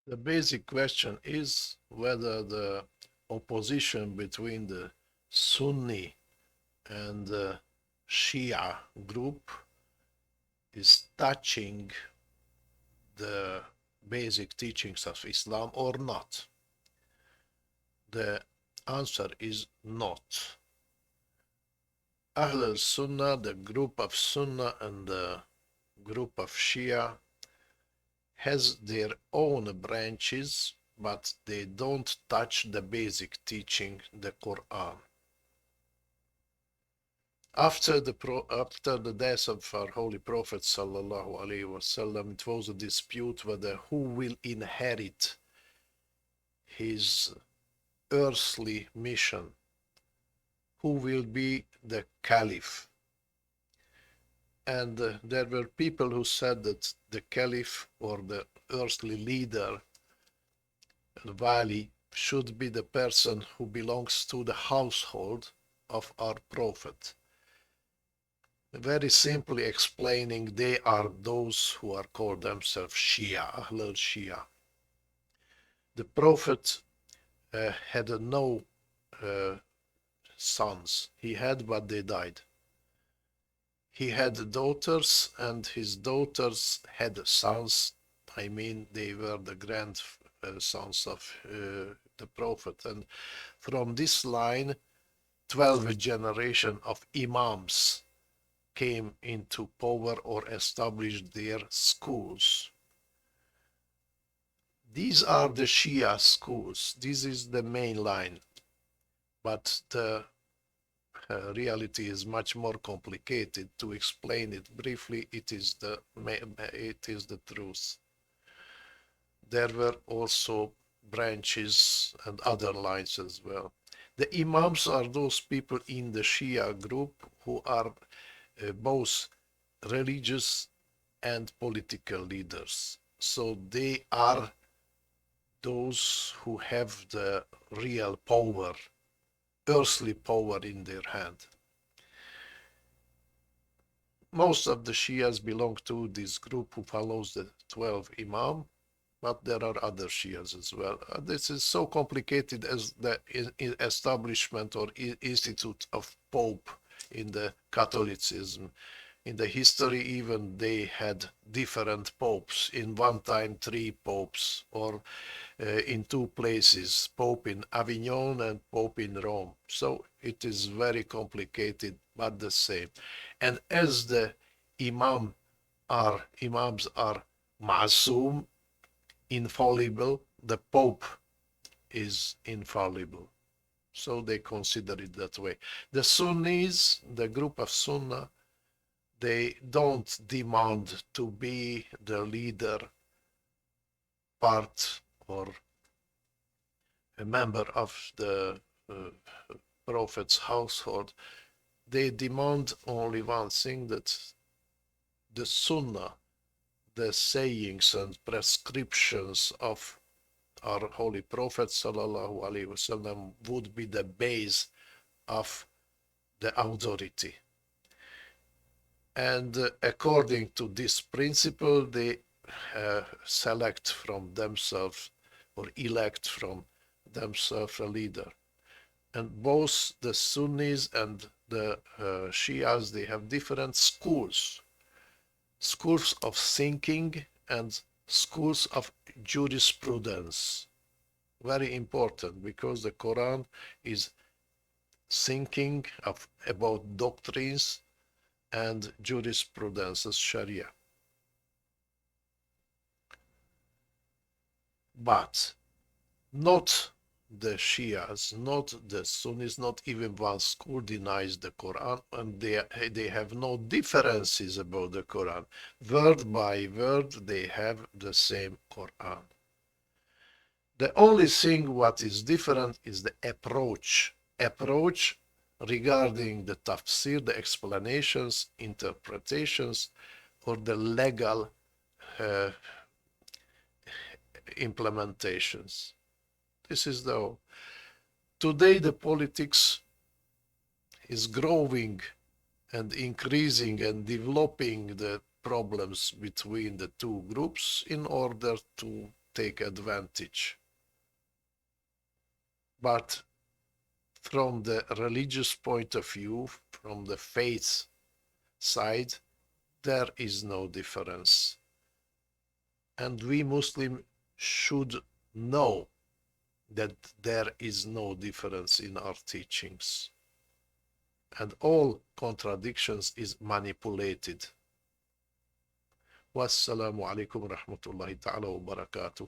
The basic question is whether the opposition between the Sunni and the Shia group is touching the basic teachings of Islam or not. The answer is not. Ahl al-Sunnah, the group of Sunnah and the group of Shia, has their own branches, but they don't touch the basic teaching, the Quran. After the death of our Holy Prophet sallallahu alaihi wasallam, it was a dispute whether who will inherit his earthly mission, who will be the caliph. And there were people who said that the caliph or the earthly leader, Wali, should be the person who belongs to the household of our prophet. Very simply explaining, they are those who are called themselves Shia, Ahl al-Shia. The prophet had no sons. He had, but they died. He had daughters, and his daughters had sons. I mean, they were the grandsons of the prophet. And from this line, 12 generation of imams came into power or established their schools. These are the Shia schools. This is the main line. But the reality is much more complicated. To explain it briefly, it is the truth. There were also branches and other lines as well. The imams are those people in the Shia group who are both religious and political leaders. So they are those who have the real power, earthly power in their hand. Most of the Shias belong to this group who follows the 12 Imam, but there are other Shias as well. This is so complicated as the establishment or institute of Pope in the Catholicism. In the history, even they had different popes. In one time, 3 popes, or in 2 places, Pope in Avignon and Pope in Rome. So it is very complicated, but the same. And as the imams are ma'asum, infallible, the Pope is infallible. So they consider it that way. The Sunnis, the group of Sunnah, they don't demand to be the leader part or a member of the prophet's household. They demand only one thing, that the Sunnah, the sayings and prescriptions of our Holy Prophet sallallahu alaihi wasallam would be the base of the authority. And according to this principle, they select from themselves or elect from themselves a leader. And both the Sunnis and the Shias, they have different schools of thinking and schools of jurisprudence. Very important, because the Quran is thinking about doctrines and jurisprudence as Sharia. But not the Shias, not the Sunnis, not even one school denies the Quran, and they have no differences about the Quran. Word by word, they have the same Quran. The only thing what is different is the approach regarding the tafsir, the explanations, interpretations, or the legal implementations. This is the today the politics is growing and increasing and developing the problems between the two groups in order to take advantage. But from the religious point of view, from the faith side, there is no difference. And we Muslims should know that there is no difference in our teachings. And all contradictions is manipulated. Wassalamu alaikum wa rahmatullahi ta'ala wa barakatuh.